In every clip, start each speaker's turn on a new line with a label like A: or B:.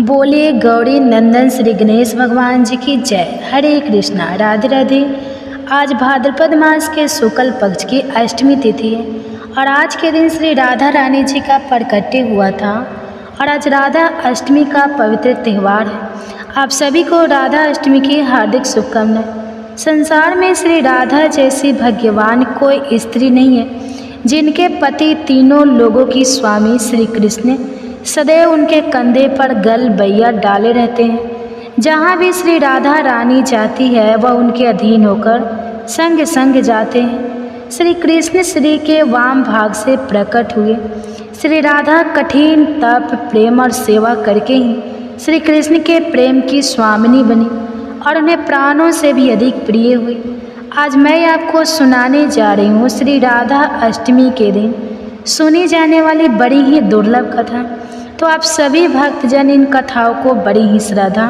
A: बोले गौरी नंदन श्री गणेश भगवान जी की जय। हरे कृष्णा, राधे राधे। आज भाद्रपद मास के शुक्ल पक्ष की अष्टमी तिथि है और आज के दिन श्री राधा रानी जी का प्रकट्य हुआ था और आज राधा अष्टमी का पवित्र त्यौहार है। आप सभी को राधा अष्टमी की हार्दिक शुभकामनाएं। संसार में श्री राधा जैसी भाग्यवान कोई स्त्री नहीं है जिनके पति तीनों लोगों की स्वामी श्री कृष्ण सदैव उनके कंधे पर गल बैया डाले रहते हैं। जहाँ भी श्री राधा रानी जाती है वह उनके अधीन होकर संग संग जाते हैं। श्री कृष्ण श्री के वाम भाग से प्रकट हुए। श्री राधा कठिन तप प्रेम और सेवा करके ही श्री कृष्ण के प्रेम की स्वामिनी बनी और उन्हें प्राणों से भी अधिक प्रिय हुई। आज मैं आपको सुनाने जा रही हूँ श्री राधा अष्टमी के दिन सुनी जाने वाली बड़ी ही दुर्लभ कथा। तो आप सभी भक्तजन इन कथाओं को बड़ी ही श्रद्धा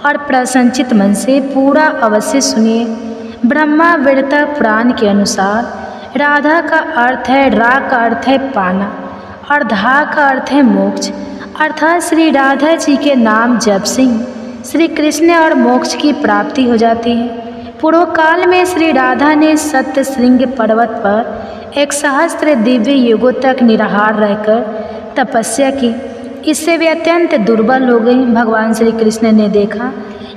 A: और प्रसन्नचित मन से पूरा अवश्य सुनिए। ब्रह्मा वेदता पुराण के अनुसार राधा का अर्थ है, रा का अर्थ है पाना और धा का अर्थ है मोक्ष। अर्थात श्री राधा जी के नाम जप से ही श्री कृष्ण और मोक्ष की प्राप्ति हो जाती है। पूर्व काल में श्री राधा ने सत्य श्रृंग पर्वत पर 1 सहस्त्र दिव्य युगों तक निराहार रहकर तपस्या की। इससे वे अत्यंत दुर्बल हो गई। भगवान श्री कृष्ण ने देखा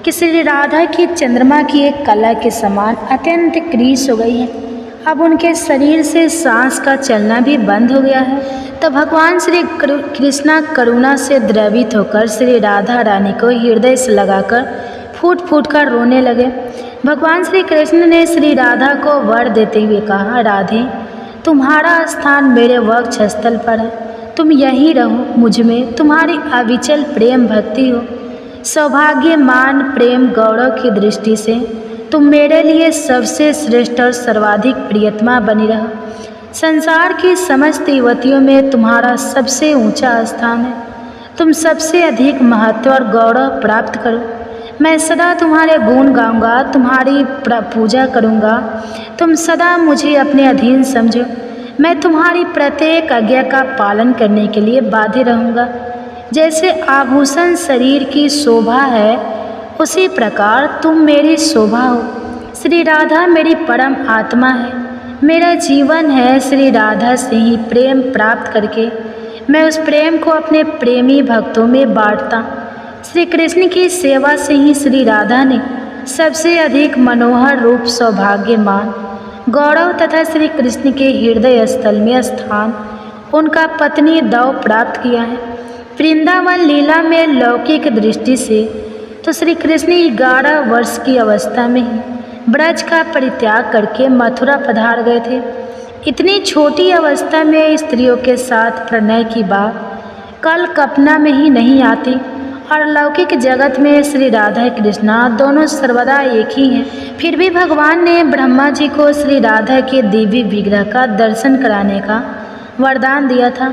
A: कि श्री राधा की चंद्रमा की एक कला के समान अत्यंत क्रीस हो गई है। अब उनके शरीर से सांस का चलना भी बंद हो गया है। तो भगवान श्री कृष्ण करुणा से द्रवित होकर श्री राधा रानी को हृदय से लगाकर फूट फूट कर रोने लगे। भगवान श्री कृष्ण ने श्री राधा को वर देते हुए कहा, राधे, तुम्हारा स्थान मेरे वक्ष स्थल पर है। तुम यहीं रहो, मुझ में तुम्हारी अविचल प्रेम भक्ति हो। सौभाग्य, मान, प्रेम, गौरव की दृष्टि से तुम मेरे लिए सबसे श्रेष्ठ और सर्वाधिक प्रियतमा बनी रहो। संसार की समस्त युवतियों में तुम्हारा सबसे ऊंचा स्थान है। तुम सबसे अधिक महत्व और गौरव प्राप्त करो। मैं सदा तुम्हारे गुण गाऊंगा, तुम्हारी पूजा करूंगा। तुम सदा मुझे अपने अधीन समझो। मैं तुम्हारी प्रत्येक आज्ञा का पालन करने के लिए बाध्य रहूँगा। जैसे आभूषण शरीर की शोभा है, उसी प्रकार तुम मेरी शोभा हो। श्री राधा मेरी परम आत्मा है, मेरा जीवन है। श्री राधा से ही प्रेम प्राप्त करके मैं उस प्रेम को अपने प्रेमी भक्तों में बांटता। श्री कृष्ण की सेवा से ही श्री राधा ने सबसे अधिक मनोहर रूप, सौभाग्यमान, गौरव तथा श्री कृष्ण के हृदय स्थल में स्थान उनका पत्नी दव प्राप्त किया है। वृंदावन लीला में लौकिक दृष्टि से तो श्री कृष्ण 11 वर्ष की अवस्था में ही ब्रज का परित्याग करके मथुरा पधार गए थे। इतनी छोटी अवस्था में स्त्रियों के साथ प्रणय की बात कल्पना में ही नहीं आती और लौकिक जगत में श्री राधा कृष्णा दोनों सर्वदा एक ही हैं। फिर भी भगवान ने ब्रह्मा जी को श्री राधा के दिव्य विग्रह का दर्शन कराने का वरदान दिया था।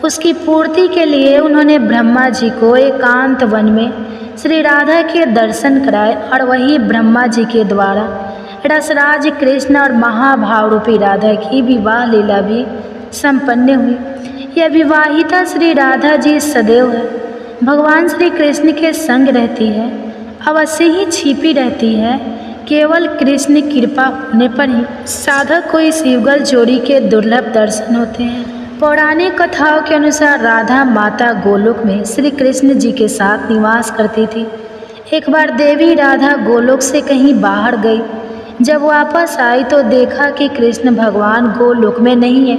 A: उसकी पूर्ति के लिए उन्होंने ब्रह्मा जी को एकांत वन में श्री राधा के दर्शन कराए और वही ब्रह्मा जी के द्वारा रसराज कृष्ण और महाभाव रूपी राधा की विवाह लीला भी संपन्न हुई। यह विवाहिता श्री राधा जी सदैव है भगवान श्री कृष्ण के संग रहती है, अवश्य ही छिपी रहती है। केवल कृष्ण कृपा होने पर ही साधक को इस युगल जोड़ी के दुर्लभ दर्शन होते हैं। पौराणिक कथाओं के अनुसार राधा माता गोलोक में श्री कृष्ण जी के साथ निवास करती थी। एक बार देवी राधा गोलोक से कहीं बाहर गई। जब वापस आई तो देखा कि कृष्ण भगवान गोलोक में नहीं है।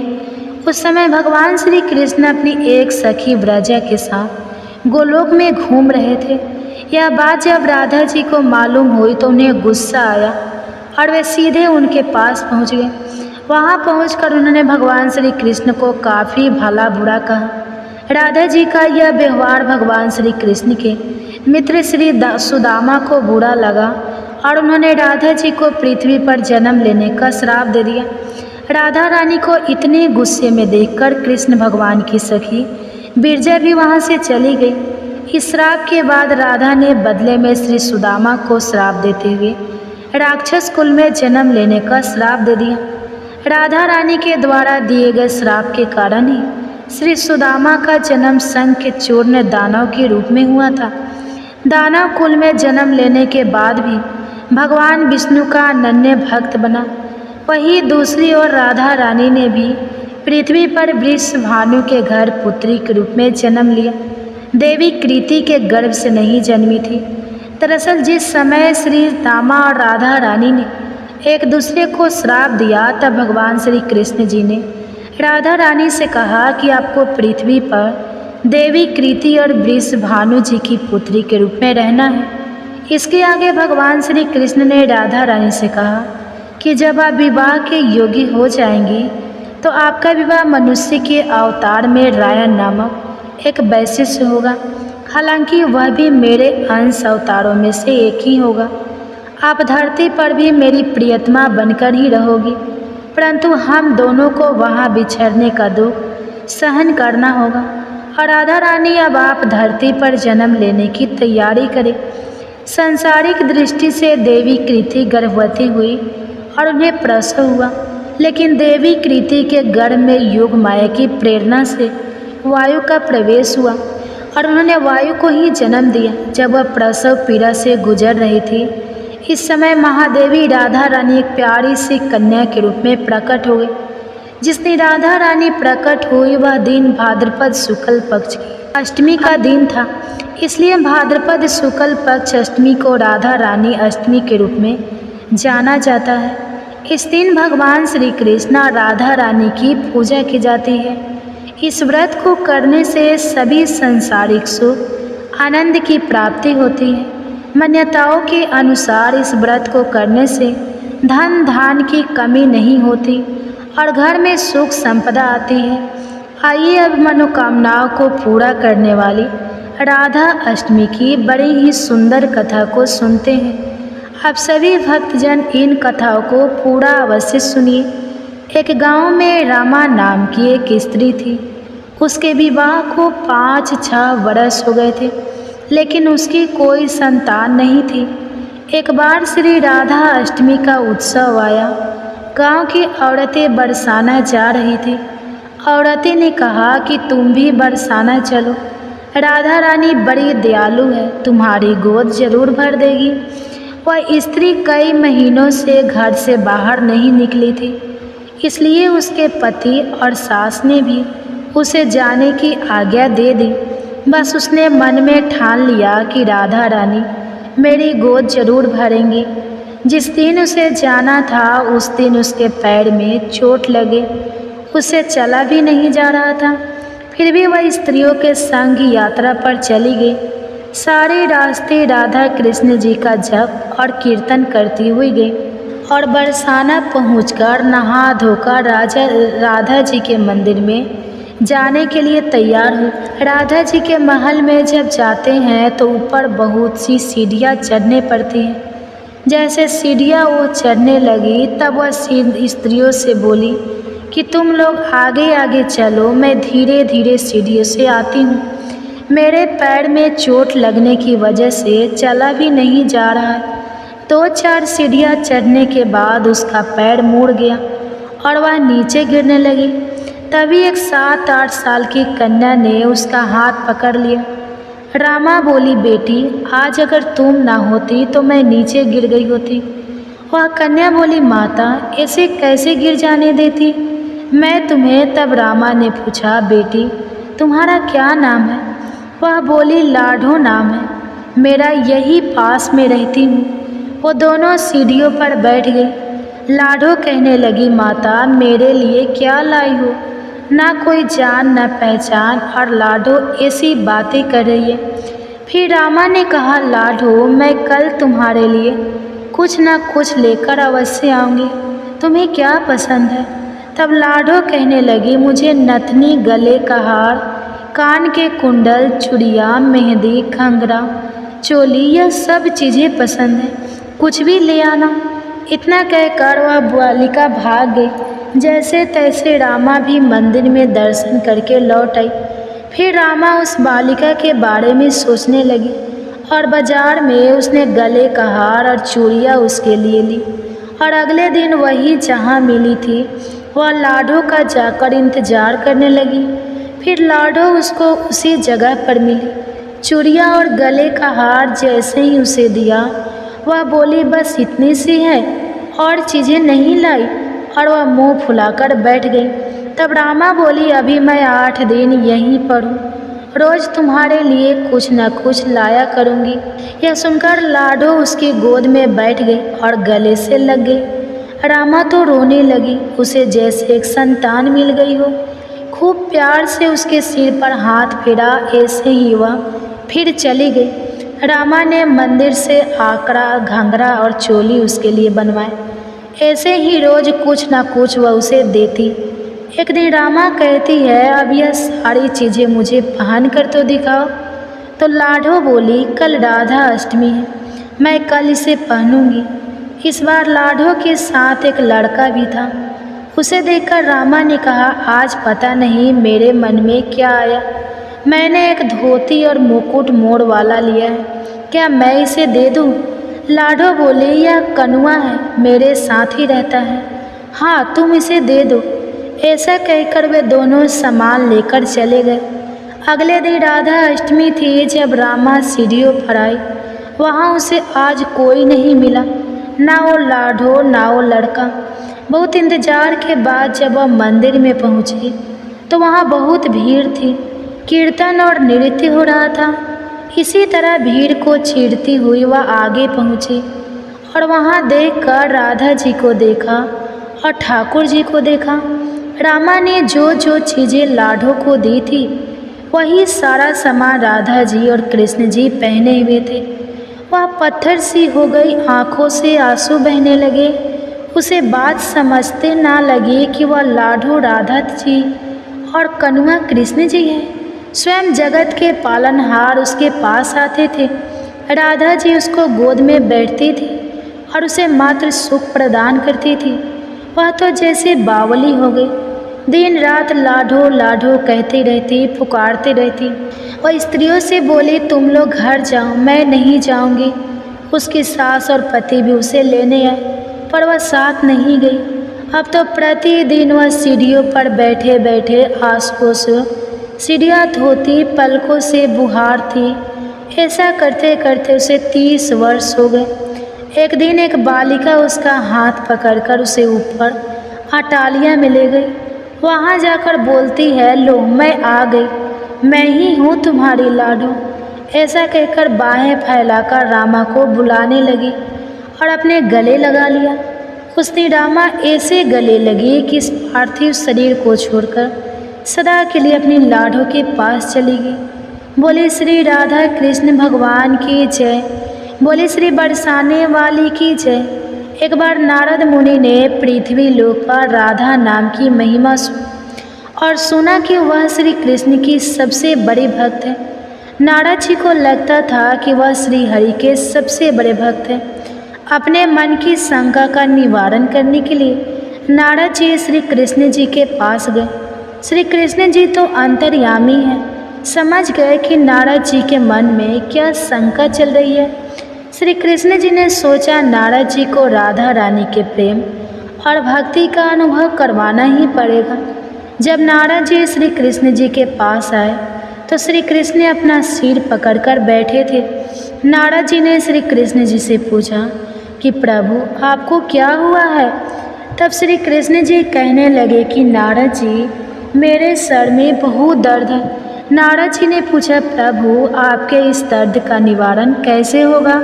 A: उस समय भगवान श्री कृष्ण अपनी एक सखी व्रजा के साथ गोलोक में घूम रहे थे। यह बात जब राधा जी को मालूम हुई तो उन्हें गुस्सा आया और वे सीधे उनके पास पहुंच गए। वहां पहुंचकर उन्होंने भगवान श्री कृष्ण को काफ़ी भला बुरा कहा। राधा जी का यह व्यवहार भगवान श्री कृष्ण के मित्र श्री सुदामा को बुरा लगा और उन्होंने राधा जी को पृथ्वी पर जन्म लेने का श्राप दे दिया। राधा रानी को इतने गुस्से में देखकर कृष्ण भगवान की सखी बिरजा भी वहाँ से चली गई। इस श्राप के बाद राधा ने बदले में श्री सुदामा को श्राप देते हुए राक्षस कुल में जन्म लेने का श्राप दे दिया। राधा रानी के द्वारा दिए गए श्राप के कारण ही श्री सुदामा का जन्म संघ के चूर्ण दानव के रूप में हुआ था। दानव कुल में जन्म लेने के बाद भी भगवान विष्णु का अनन्य भक्त बना। वहीं दूसरी ओर राधा रानी ने भी पृथ्वी पर वृषभानु के घर पुत्री के रूप में जन्म लिया। देवी कृति के गर्भ से नहीं जन्मी थी। दरअसल जिस समय श्री दामा और राधा रानी ने एक दूसरे को श्राप दिया, तब भगवान श्री कृष्ण जी ने राधा रानी से कहा कि आपको पृथ्वी पर देवी कृति और वृषभानु जी की पुत्री के रूप में रहना है। इसके आगे भगवान श्री कृष्ण ने राधा रानी से कहा कि जब आप विवाह के योग्य हो जाएंगी तो आपका विवाह मनुष्य के अवतार में रायन नामक एक वैश्य से होगा। हालांकि वह भी मेरे अंश अवतारों में से एक ही होगा। आप धरती पर भी मेरी प्रियतमा बनकर ही रहोगी, परंतु हम दोनों को वहाँ बिछड़ने का दुख सहन करना होगा। और राधा रानी, अब आप धरती पर जन्म लेने की तैयारी करें। सांसारिक दृष्टि से देवी कृति गर्भवती हुई और उन्हें प्रसव हुआ, लेकिन देवी कृति के गर्भ में योग माया की प्रेरणा से वायु का प्रवेश हुआ और उन्होंने वायु को ही जन्म दिया। जब वह प्रसव पीड़ा से गुजर रही थी, इस समय महादेवी राधा रानी एक प्यारी सी कन्या के रूप में प्रकट हो गई। जिस दिन राधा रानी प्रकट हुई वह दिन भाद्रपद शुक्ल पक्ष की अष्टमी का दिन था। इसलिए भाद्रपद शुक्ल पक्ष अष्टमी को राधा रानी अष्टमी के रूप में जाना जाता है। इस दिन भगवान श्री कृष्ण और राधा रानी की पूजा की जाती है। इस व्रत को करने से सभी सांसारिक सुख आनंद की प्राप्ति होती है। मान्यताओं के अनुसार इस व्रत को करने से धन धान की कमी नहीं होती और घर में सुख संपदा आती है। आइए अब मनोकामनाओं को पूरा करने वाली राधा अष्टमी की बड़ी ही सुंदर कथा को सुनते हैं। आप सभी भक्तजन इन कथाओं को पूरा अवश्य सुनिए। एक गांव में रामा नाम की एक स्त्री थी। उसके विवाह को 5-6 वर्ष हो गए थे, लेकिन उसकी कोई संतान नहीं थी। एक बार श्री राधा अष्टमी का उत्सव आया। गांव की औरतें बरसाना जा रही थी। औरतें ने कहा कि तुम भी बरसाना चलो, राधा रानी बड़ी दयालु है, तुम्हारी गोद जरूर भर देगी। वह स्त्री कई महीनों से घर से बाहर नहीं निकली थी, इसलिए उसके पति और सास ने भी उसे जाने की आज्ञा दे दी। बस उसने मन में ठान लिया कि राधा रानी मेरी गोद जरूर भरेंगी। जिस दिन उसे जाना था उस दिन उसके पैर में चोट लगे, उससे चला भी नहीं जा रहा था। फिर भी वह स्त्रियों के संग यात्रा पर चली गई। सारे रास्ते राधा कृष्ण जी का जप और कीर्तन करती हुई गई और बरसाना पहुंचकर नहा धोकर राधा जी के मंदिर में जाने के लिए तैयार हुई। राधा जी के महल में जब जाते हैं तो ऊपर बहुत सी सीढ़ियाँ चढ़ने पड़ती हैं। जैसे सीढ़ियाँ वो चढ़ने लगी तब वह स्त्रियों से बोली कि तुम लोग आगे आगे चलो, मैं धीरे धीरे सीढ़ियों से आती हूँ। मेरे पैर में चोट लगने की वजह से चला भी नहीं जा रहा है। 2-4 सीढ़ियाँ चढ़ने के बाद उसका पैर मुड़ गया और वह नीचे गिरने लगी। तभी एक 7-8 साल की कन्या ने उसका हाथ पकड़ लिया। रामा बोली, बेटी आज अगर तुम ना होती तो मैं नीचे गिर गई होती। वह कन्या बोली, माता ऐसे कैसे गिर जाने देती मैं तुम्हें। तब रामा ने पूछा, बेटी तुम्हारा क्या नाम है। वह बोली, लाडो नाम है, मेरा यही पास में रहती हूँ। वो दोनों सीढ़ियों पर बैठ गई। लाडो कहने लगी, माता मेरे लिए क्या लाई हो, ना कोई जान न पहचान, और लाडो ऐसी बातें कर रही है। फिर रामा ने कहा, लाडो मैं कल तुम्हारे लिए कुछ न कुछ लेकर अवश्य आऊँगी, तुम्हें क्या पसंद है। तब लाडो कहने लगी, मुझे नथनी, गले का हार, कान के कुंडल, चूड़ियाँ, मेहंदी, खंगरा, चोली, यह सब चीज़ें पसंद है, कुछ भी ले आना। इतना कहकर वह बालिका भाग गई। जैसे तैसे रामा भी मंदिर में दर्शन करके लौट आई। फिर रामा उस बालिका के बारे में सोचने लगी और बाजार में उसने गले का हार और चूड़ियाँ उसके लिए ली। और अगले दिन वही जहाँ मिली थी वह लाडो का जाकर इंतजार करने लगी। फिर लाडो उसको उसी जगह पर मिली। चूड़िया और गले का हार जैसे ही उसे दिया, वह बोली बस इतनी सी है और चीज़ें नहीं लाई, और वह मुंह फुलाकर बैठ गई। तब रामा बोली अभी मैं 8 दिन यहीं पर हूँ, रोज तुम्हारे लिए कुछ न कुछ लाया करूँगी। यह सुनकर लाडो उसकी गोद में बैठ गई और गले से लग गई। रामा तो रोने लगी, उसे जैसे एक संतान मिल गई हो। खूब प्यार से उसके सिर पर हाथ फेरा, ऐसे ही वह फिर चली गई। रामा ने मंदिर से आकड़ा, घंघरा और चोली उसके लिए बनवाए। ऐसे ही रोज कुछ न कुछ वह उसे देती। एक दिन रामा कहती है अब यह सारी चीज़ें मुझे पहन कर तो दिखाओ। तो लाडो बोली कल राधा अष्टमी है, मैं कल इसे पहनूंगी। इस बार लाडो के साथ एक लड़का भी था। उसे देखकर रामा ने कहा आज पता नहीं मेरे मन में क्या आया, मैंने एक धोती और मुकुट मोड़ वाला लिया है, क्या मैं इसे दे दूं? लाडो बोले यह कनुआ है, मेरे साथ ही रहता है, हाँ तुम इसे दे दो। ऐसा कहकर वे दोनों सामान लेकर चले गए। अगले दिन राधा अष्टमी थी। जब रामा सीढ़ियों पर आई, वहाँ उसे आज कोई नहीं मिला, ना वो लाडो ना वो लड़का। बहुत इंतजार के बाद जब वह मंदिर में पहुँची तो वहाँ बहुत भीड़ थी, कीर्तन और नृत्य हो रहा था। इसी तरह भीड़ को चीरती हुई वह आगे पहुँची और वहाँ देखकर राधा जी को देखा और ठाकुर जी को देखा। रामा ने जो जो चीज़ें लाडो को दी थी वही सारा सामान राधा जी और कृष्ण जी पहने हुए थे। वह पत्थर सी हो गई, आंखों से आंसू बहने लगे। उसे बात समझते ना लगी कि वह लाडो राधा जी और कनुआ कृष्ण जी है। स्वयं जगत के पालनहार उसके पास आते थे। राधा जी उसको गोद में बैठती थी और उसे मात्र सुख प्रदान करती थी। वह तो जैसे बावली हो गई, दिन रात लाडो लाडो कहती रहती, पुकारती रहती। वह स्त्रियों से बोली तुम लोग घर जाओ, मैं नहीं जाऊंगी। उसकी सास और पति भी उसे लेने आए, पर वह साथ नहीं गई। अब तो प्रतिदिन वह सीढ़ियों पर बैठे बैठे आंसुओं से सीढ़ियाँ धोती, पलकों से बुहारती। ऐसा करते करते उसे 30 वर्ष हो गए। एक दिन एक बालिका उसका हाथ पकड़कर उसे ऊपर अटालिया में ले गई। वहाँ जाकर बोलती है लो मैं आ गई, मैं ही हूँ तुम्हारी लाडो। ऐसा कहकर बाहें फैलाकर रामा को बुलाने लगी और अपने गले लगा लिया। उस दिन रामा ऐसे गले लगी कि इस पार्थिव शरीर को छोड़कर सदा के लिए अपनी लाडो के पास चली गई। बोले श्री राधा कृष्ण भगवान की जय, बोले श्री बरसाने वाली की जय। एक बार नारद मुनि ने पृथ्वी लोक पर राधा नाम की महिमा सुनी और सुना कि वह श्री कृष्ण की सबसे बड़ी भक्त है। नारद जी को लगता था कि वह श्री हरि के सबसे बड़े भक्त हैं। अपने मन की शंका का निवारण करने के लिए नारद जी श्री कृष्ण जी के पास गए। श्री कृष्ण जी तो अंतर्यामी हैं, समझ गए कि नारद जी के मन में क्या शंका चल रही है। श्री कृष्ण जी ने सोचा नारद जी को राधा रानी के प्रेम और भक्ति का अनुभव करवाना ही पड़ेगा। जब नारद जी श्री कृष्ण जी के पास आए तो श्री कृष्ण ने अपना सिर पकड़कर बैठे थे। नारद जी ने श्री कृष्ण जी से पूछा कि प्रभु आपको क्या हुआ है। तब श्री कृष्ण जी कहने लगे कि नारद जी मेरे सर में बहुत दर्द है। नारद जी ने पूछा प्रभु आपके इस दर्द का निवारण कैसे होगा।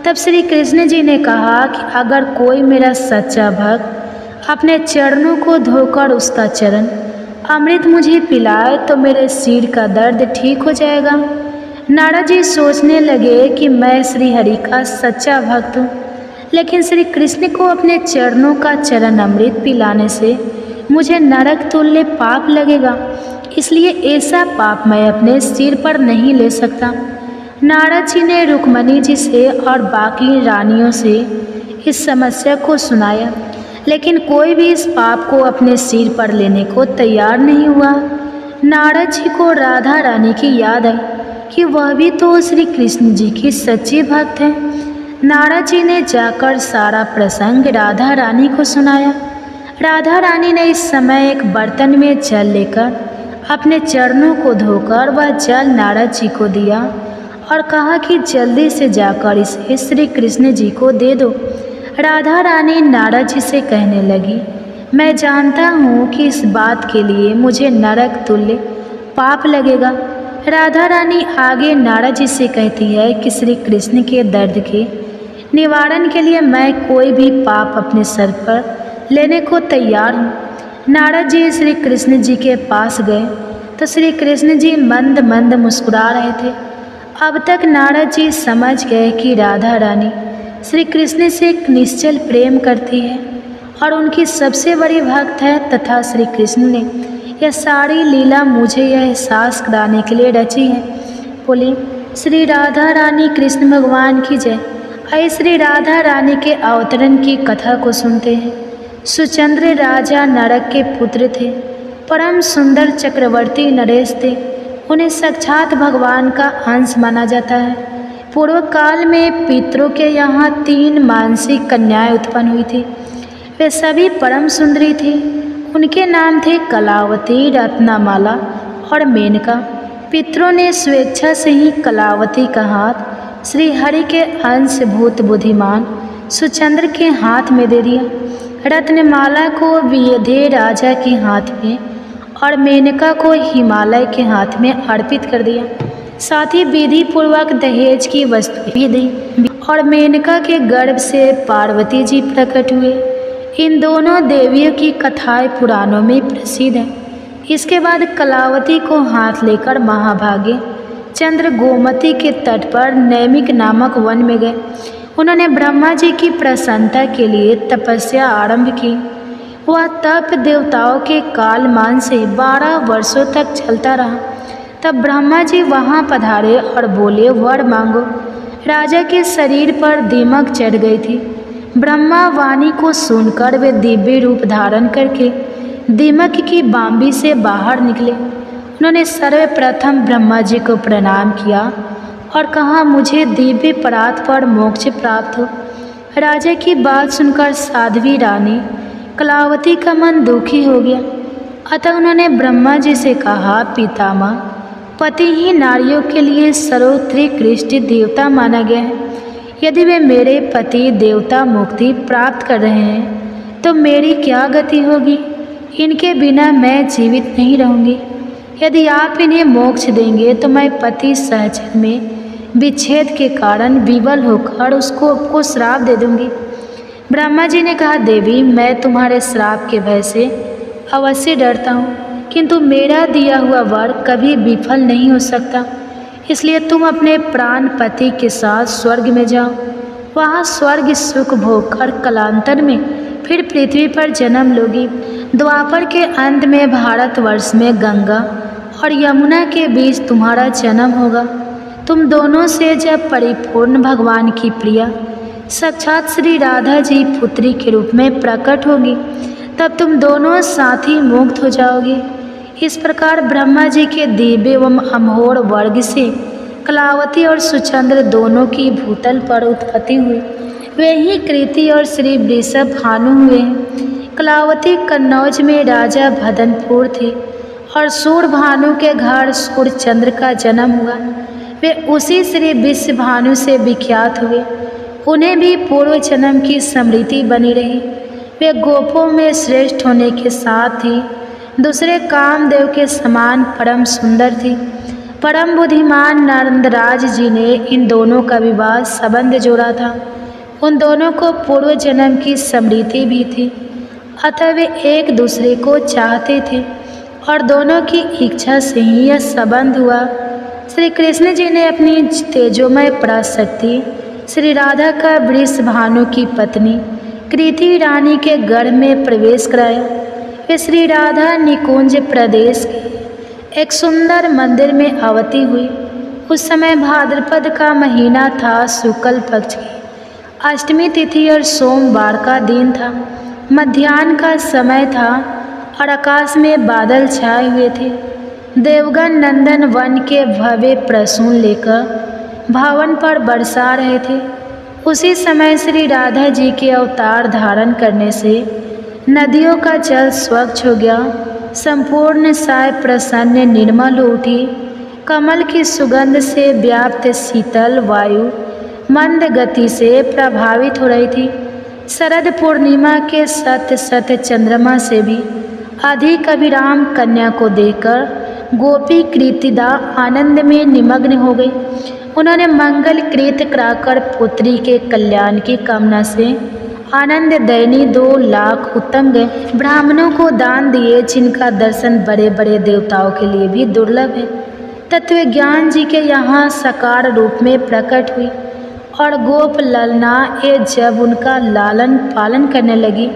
A: तब श्री कृष्ण जी ने कहा कि अगर कोई मेरा सच्चा भक्त अपने चरणों को धोकर उसका चरण अमृत मुझे पिलाए तो मेरे सिर का दर्द ठीक हो जाएगा। नारद जी सोचने लगे कि मैं श्री हरि का सच्चा भक्त हूँ, लेकिन श्री कृष्ण को अपने चरणों का चरण अमृत पिलाने से मुझे नरक तुल्य पाप लगेगा, इसलिए ऐसा पाप मैं अपने सिर पर नहीं ले सकता। नारद जी ने रुक्मणी जी से और बाकी रानियों से इस समस्या को सुनाया, लेकिन कोई भी इस पाप को अपने सिर पर लेने को तैयार नहीं हुआ। नारद जी को राधा रानी की याद आई कि वह भी तो श्री कृष्ण जी की सच्ची भक्त है। नारद जी ने जाकर सारा प्रसंग राधा रानी को सुनाया। राधा रानी ने इस समय एक बर्तन में जल लेकर अपने चरणों को धोकर वह जल नारद जी को दिया और कहा कि जल्दी से जाकर इसे श्री कृष्ण जी को दे दो। राधा रानी नारद जी से कहने लगी, मैं जानता हूँ कि इस बात के लिए मुझे नरक तुल्य पाप लगेगा। राधा रानी आगे नारद जी से कहती है कि श्री कृष्ण के दर्द के निवारण के लिए मैं कोई भी पाप अपने सर पर लेने को तैयार हूँ। नारद जी श्री कृष्ण जी के पास गए तो श्री कृष्ण जी मंद मंद मुस्कुरा रहे थे। अब तक नारद जी समझ गए कि राधा रानी श्री कृष्ण से एक निश्चल प्रेम करती है और उनकी सबसे बड़ी भक्त है तथा श्री कृष्ण ने यह सारी लीला मुझे यह एहसास कराने के लिए रची है। बोली श्री राधा रानी कृष्ण भगवान की जय। आइए श्री राधा रानी के अवतरण की कथा को सुनते हैं। सुचंद्र राजा नरक के पुत्र थे। परम सुंदर चक्रवर्ती नरेश थे। उन्हें साक्षात भगवान का अंश माना जाता है। पूर्व काल में पितरों के यहाँ 3 मानसिक कन्याएं उत्पन्न हुई थी। वे सभी परम सुंदरी थी। उनके नाम थे कलावती, रत्नामाला और मेनका। पितरों ने स्वेच्छा से ही कलावती का हाथ श्री हरि के अंश भूत बुद्धिमान सुचंद्र के हाथ में दे दिया। रत्नमाला को वियधे राजा के हाथ में और मेनका को हिमालय के हाथ में अर्पित कर दिया। साथ ही विधि पूर्वक दहेज की वस्तु भी दी और मेनका के गर्भ से पार्वती जी प्रकट हुए। इन दोनों देवियों की कथाएं पुराणों में प्रसिद्ध है। इसके बाद कलावती को हाथ लेकर महाभागे चंद्र गोमती के तट पर नैमिक नामक वन में गए। उन्होंने ब्रह्मा जी की प्रसन्नता के लिए तपस्या आरंभ की। वह तप देवताओं के कालमान से 12 वर्षों तक चलता रहा। तब ब्रह्मा जी वहाँ पधारे और बोले, वर मांगो। राजा के शरीर पर दीमक चढ़ गई थी। ब्रह्मा वाणी को सुनकर वे दिव्य रूप धारण करके दीमक की बांबी से बाहर निकले। उन्होंने सर्वप्रथम ब्रह्मा जी को प्रणाम किया और कहा, मुझे दिव्य परात पर मोक्ष प्राप्त हो। राजा की बात सुनकर साध्वी रानी कलावती का मन दुखी हो गया। अतः उन्होंने ब्रह्मा जी से कहा, पितामह, पति ही नारियों के लिए सर्वोत्कृष्ट देवता माना गया है। यदि वे मेरे पति देवता मुक्ति प्राप्त कर रहे हैं तो मेरी क्या गति होगी? इनके बिना मैं जीवित नहीं रहूँगी। यदि आप इन्हें मोक्ष देंगे तो मैं पति सहचर में विच्छेद के कारण विवल होकर उसको श्राप दे दूँगी। ब्रह्मा जी ने कहा, देवी, मैं तुम्हारे श्राप के भय से अवश्य डरता हूँ, किंतु मेरा दिया हुआ वर कभी विफल नहीं हो सकता। इसलिए तुम अपने प्राण पति के साथ स्वर्ग में जाओ। वहाँ स्वर्ग सुख भोग कर कालांतर में फिर पृथ्वी पर जन्म लोगी। द्वापर के अंत में भारतवर्ष में गंगा और यमुना के बीच तुम्हारा जन्म होगा। तुम दोनों से जब परिपूर्ण भगवान की प्रिया साक्षात श्री राधा जी पुत्री के रूप में प्रकट होगी, तब तुम दोनों साथी मुक्त हो जाओगे। इस प्रकार ब्रह्मा जी के दिव्य एवं अमोघ वर्ग से कलावती और सुचंद्र दोनों की भूतल पर उत्पत्ति हुई। वे ही कृति और श्री वृषभ भानु हुए हैं। कलावती कन्नौज में राजा भदनपुर थे और सूर भानु के घर सूर्यचंद्र का जन्म हुआ। वे उसी श्री विश्व भानु से विख्यात हुए। उन्हें भी पूर्व जन्म की स्मृति बनी रही। वे गोपों में श्रेष्ठ होने के साथ ही दूसरे कामदेव के समान परम सुंदर थी। परम बुद्धिमान नंदराज जी ने इन दोनों का विवाह संबंध जोड़ा था। उन दोनों को पूर्व जन्म की स्मृति भी थी, अतः वे एक दूसरे को चाहते थे और दोनों की इच्छा से ही यह संबंध हुआ। श्री कृष्ण जी ने अपनी तेजोमय पराशक्ति श्री राधा का वृष भानु की पत्नी कृति रानी के गर्भ में प्रवेश कराया। वे श्री राधा निकुंज प्रदेश के एक सुंदर मंदिर में अवती हुई। उस समय भाद्रपद का महीना था, शुक्ल पक्ष की अष्टमी तिथि और सोमवार का दिन था। मध्याह्न का समय था और आकाश में बादल छाए हुए थे। देवगण नंदन वन के भव्य प्रसून लेकर भवन पर बरसा रहे थे। उसी समय श्री राधा जी के अवतार धारण करने से नदियों का जल स्वच्छ हो गया संपूर्ण साय प्रसन्न निर्मल हो उठी। कमल की सुगंध से व्याप्त शीतल वायु मंद गति से प्रभावित हो रही थी। शरद पूर्णिमा के सत सत चंद्रमा से भी अधिक अभिराम कन्या को देखकर गोपी कृतिदा आनंद में निमग्न हो गई। उन्होंने मंगल कृत कराकर पुत्री के कल्याण की कामना से आनंद दैनी 2 लाख उत्तम गए ब्राह्मणों को दान दिए, जिनका दर्शन बड़े बड़े देवताओं के लिए भी दुर्लभ है। तत्व ज्ञान जी के यहाँ साकार रूप में प्रकट हुई और गोप ललना ये जब उनका लालन पालन करने लगी,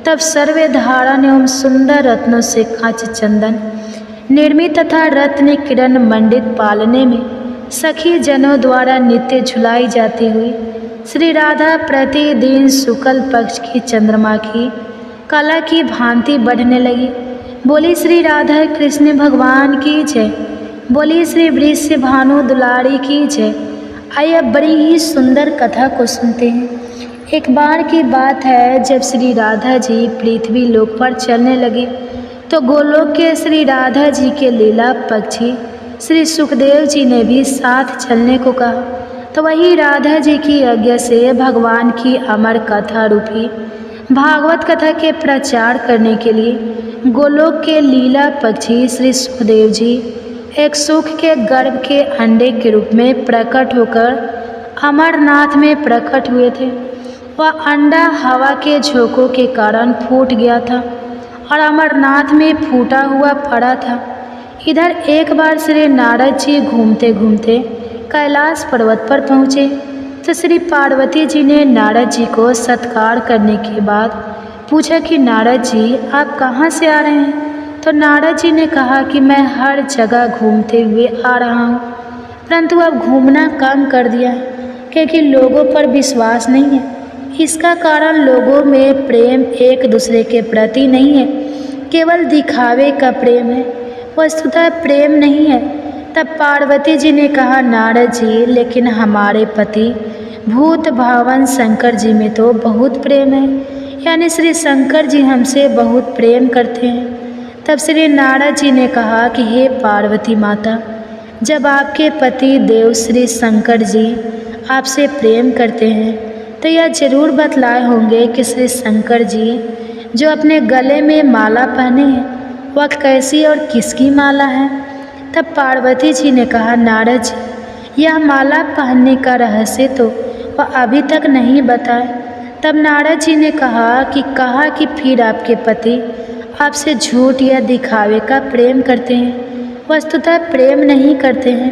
A: तब सर्वे धारण एवं सुंदर रत्नों से कांच चंदन निर्मित तथा रत्न किरण मंडित पालने में सखी जनों द्वारा नित्य झुलाई जाती हुई श्री राधा प्रतिदिन शुक्ल पक्ष की चंद्रमा की कला की भांति बढ़ने लगी। बोली श्री राधा कृष्ण भगवान की जय। बोली श्री वृष्य भानु दुलारी की जय। आइए अब बड़ी ही सुंदर कथा को सुनते हैं। एक बार की बात है, जब श्री राधा जी पृथ्वी लोक पर चलने लगे तो गोलोक के श्री राधा जी के लीला पक्षी श्री सुखदेव जी ने भी साथ चलने को कहा। तो वही राधा जी की आज्ञा से भगवान की अमर कथा रूपी भागवत कथा के प्रचार करने के लिए गोलोक के लीला पक्षी श्री सुखदेव जी एक सुख के गर्भ के अंडे के रूप में प्रकट होकर अमरनाथ में प्रकट हुए थे। वह अंडा हवा के झोंकों के कारण फूट गया था और अमरनाथ में फूटा हुआ पड़ा था। इधर एक बार श्री नारद जी घूमते घूमते कैलाश पर्वत पर पहुँचे तो श्री पार्वती जी ने नारद जी को सत्कार करने के बाद पूछा कि नारद जी आप कहाँ से आ रहे हैं। तो नारद जी ने कहा कि मैं हर जगह घूमते हुए आ रहा हूँ, परंतु अब घूमना कम कर दिया है क्योंकि लोगों पर विश्वास नहीं है। इसका कारण लोगों में प्रेम एक दूसरे के प्रति नहीं है, केवल दिखावे का प्रेम है, वस्तुतः प्रेम नहीं है। तब पार्वती जी ने कहा नारद जी, लेकिन हमारे पति भूत भावन शंकर जी में तो बहुत प्रेम है, यानी श्री शंकर जी हमसे बहुत प्रेम करते हैं। तब श्री नारद जी ने कहा कि हे पार्वती माता, जब आपके पति देव श्री शंकर जी आपसे प्रेम करते हैं तो यह जरूर बतलाए होंगे कि श्री शंकर जी जो अपने गले में माला पहने हैं वह कैसी और किसकी माला है। तब पार्वती जी ने कहा नारद जी, यह माला पहनने का रहस्य तो वह अभी तक नहीं बताए। तब नारद जी ने कहा कि फिर आपके पति आपसे झूठ या दिखावे का प्रेम करते हैं, वस्तुतः प्रेम नहीं करते हैं।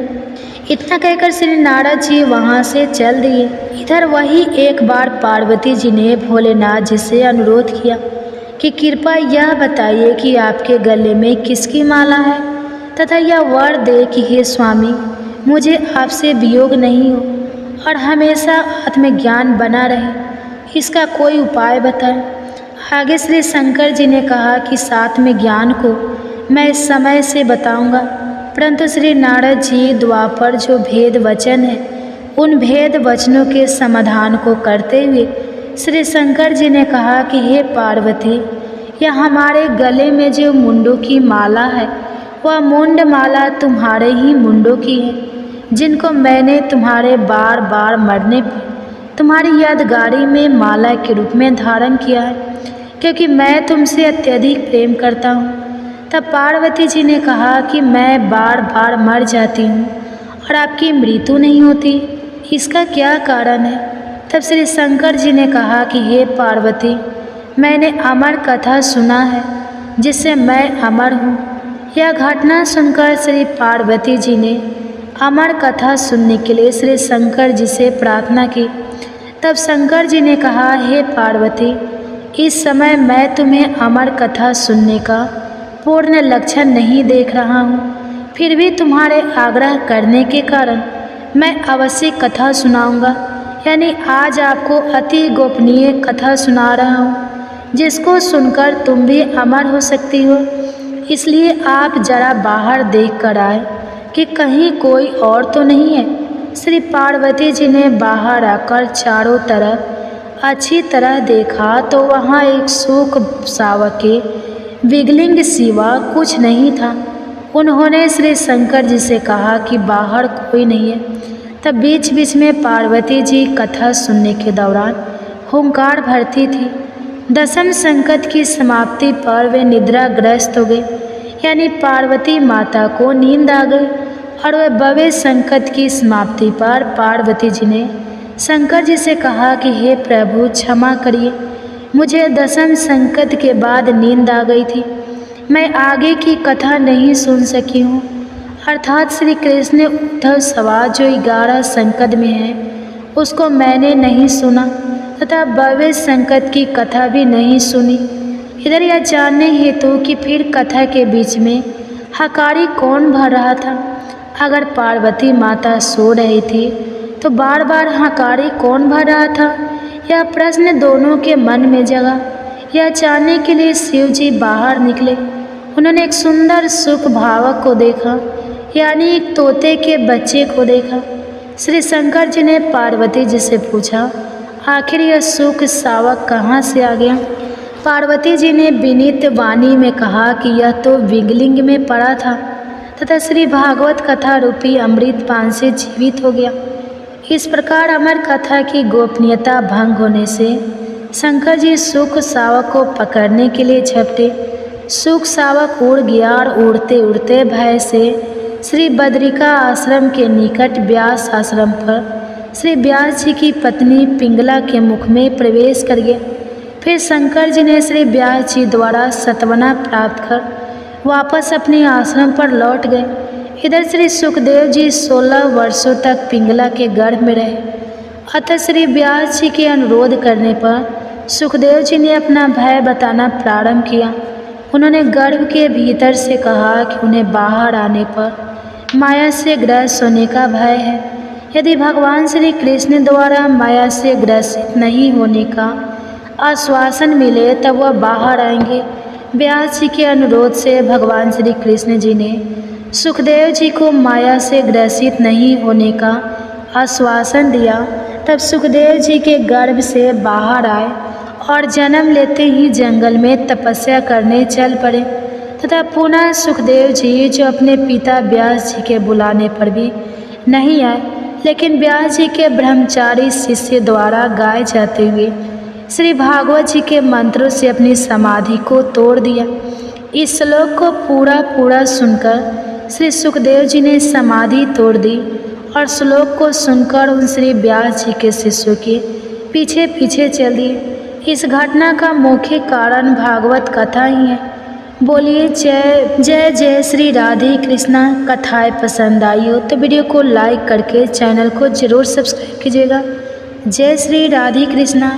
A: इतना कहकर श्री नारद जी वहाँ से चल दिए। इधर वही एक बार पार्वती जी ने भोलेनाथ जी से अनुरोध किया कि कृपया यह बताइए कि आपके गले में किसकी माला है, तथा यह वर दे कि हे स्वामी, मुझे आपसे वियोग नहीं हो और हमेशा आत्मज्ञान बना रहे। इसका कोई उपाय बताएं। आगे श्री शंकर जी ने कहा कि साथ में ज्ञान को मैं इस समय से बताऊंगा, परंतु श्री नारद जी द्वापर जो भेद वचन है उन भेद वचनों के समाधान को करते हुए श्री शंकर जी ने कहा कि हे पार्वती, यह हमारे गले में जो मुंडों की माला है वह मुंड माला तुम्हारे ही मुंडों की है, जिनको मैंने तुम्हारे बार बार मरने पर तुम्हारी यादगारी में माला के रूप में धारण किया है, क्योंकि मैं तुमसे अत्यधिक प्रेम करता हूँ। तब पार्वती जी ने कहा कि मैं बार बार मर जाती हूँ और आपकी मृत्यु नहीं होती, इसका क्या कारण है। तब श्री शंकर जी ने कहा कि हे पार्वती, मैंने अमर कथा सुना है जिससे मैं अमर हूँ। यह घटना सुनकर श्री पार्वती जी ने अमर कथा सुनने के लिए श्री शंकर जी से प्रार्थना की। तब शंकर जी ने कहा, हे पार्वती, इस समय मैं तुम्हें अमर कथा सुनने का पूर्ण लक्षण नहीं देख रहा हूँ, फिर भी तुम्हारे आग्रह करने के कारण मैं अवश्य कथा सुनाऊंगा। यानी आज आपको अति गोपनीय कथा सुना रहा हूँ, जिसको सुनकर तुम भी अमर हो सकती हो। इसलिए आप जरा बाहर देख कर आए कि कहीं कोई और तो नहीं है। श्री पार्वती जी ने बाहर आकर चारों तरफ अच्छी तरह देखा तो वहाँ एक शोक शावक के विगलिंग सिवा कुछ नहीं था। उन्होंने श्री शंकर जी से कहा कि बाहर कोई नहीं है। तब बीच बीच में पार्वती जी कथा सुनने के दौरान हुंकार भरती थी। दसम संकट की समाप्ति पर वे निद्राग्रस्त हो गए, यानी पार्वती माता को नींद आ गई। और वह भव्य संकट की समाप्ति पर पार्वती जी ने शंकर जी से कहा कि हे प्रभु क्षमा करिए, मुझे दसम संकट के बाद नींद आ गई थी, मैं आगे की कथा नहीं सुन सकी हूँ। अर्थात श्री कृष्ण उद्धव सवार जो 11 संकट में है उसको मैंने नहीं सुना तथा भव्य संकट की कथा भी नहीं सुनी। इधर यह जानने हेतु कि फिर कथा के बीच में हकारी कौन भर रहा था। अगर पार्वती माता सो रही थी तो बार बार हकारी कौन भर रहा था, यह प्रश्न दोनों के मन में जगा। यह जानने के लिए शिव जी बाहर निकले। उन्होंने एक सुंदर सुख भावक को देखा, यानी एक तोते के बच्चे को देखा। श्री शंकर जी ने पार्वती जी से पूछा, आखिर यह सुख सावक कहाँ से आ गया। पार्वती जी ने विनीत वाणी में कहा कि यह तो विगलिंग में पड़ा था तथा श्री भागवत कथा रूपी अमृत पान से जीवित हो गया। इस प्रकार अमर कथा की गोपनीयता भंग होने से शंकर जी सुख सावक को पकड़ने के लिए झपटे। सुख सावक उड़ गया और उड़ते उड़ते भय से श्री बद्रिका आश्रम के निकट व्यास आश्रम पर श्री व्यास जी की पत्नी पिंगला के मुख में प्रवेश कर गया। फिर शंकर जी ने श्री व्यास जी द्वारा सत्वना प्राप्त कर वापस अपने आश्रम पर लौट गए। इधर श्री सुखदेव जी 16 वर्षों तक पिंगला के गर्भ में रहे। अतः श्री व्यास जी के अनुरोध करने पर सुखदेव जी ने अपना भय बताना प्रारंभ किया। उन्होंने गर्भ के भीतर से कहा कि उन्हें बाहर आने पर माया से ग्रस्त होने का भय है। यदि भगवान श्री कृष्ण द्वारा माया से ग्रसित नहीं होने का आश्वासन मिले तब वह बाहर आएंगे। व्यास जी के अनुरोध से भगवान श्री कृष्ण जी ने सुखदेव जी को माया से ग्रसित नहीं होने का आश्वासन दिया। तब सुखदेव जी के गर्भ से बाहर आए और जन्म लेते ही जंगल में तपस्या करने चल पड़े तथा पुनः सुखदेव जी जो अपने पिता व्यास जी के बुलाने पर भी नहीं आए, लेकिन व्यास जी के ब्रह्मचारी शिष्य द्वारा गाए जाते हुए श्री भागवत जी के मंत्रों से अपनी समाधि को तोड़ दिया। इस श्लोक को पूरा सुनकर श्री सुखदेव जी ने समाधि तोड़ दी और श्लोक को सुनकर उन श्री व्यास जी के शिष्यों के पीछे पीछे चल दिए। इस घटना का मुख्य कारण भागवत कथा ही है। बोलिए जय जय जय श्री राधे कृष्णा। कथाएं पसंद आई हो तो वीडियो को लाइक करके चैनल को जरूर सब्सक्राइब कीजिएगा। जय श्री राधे कृष्णा।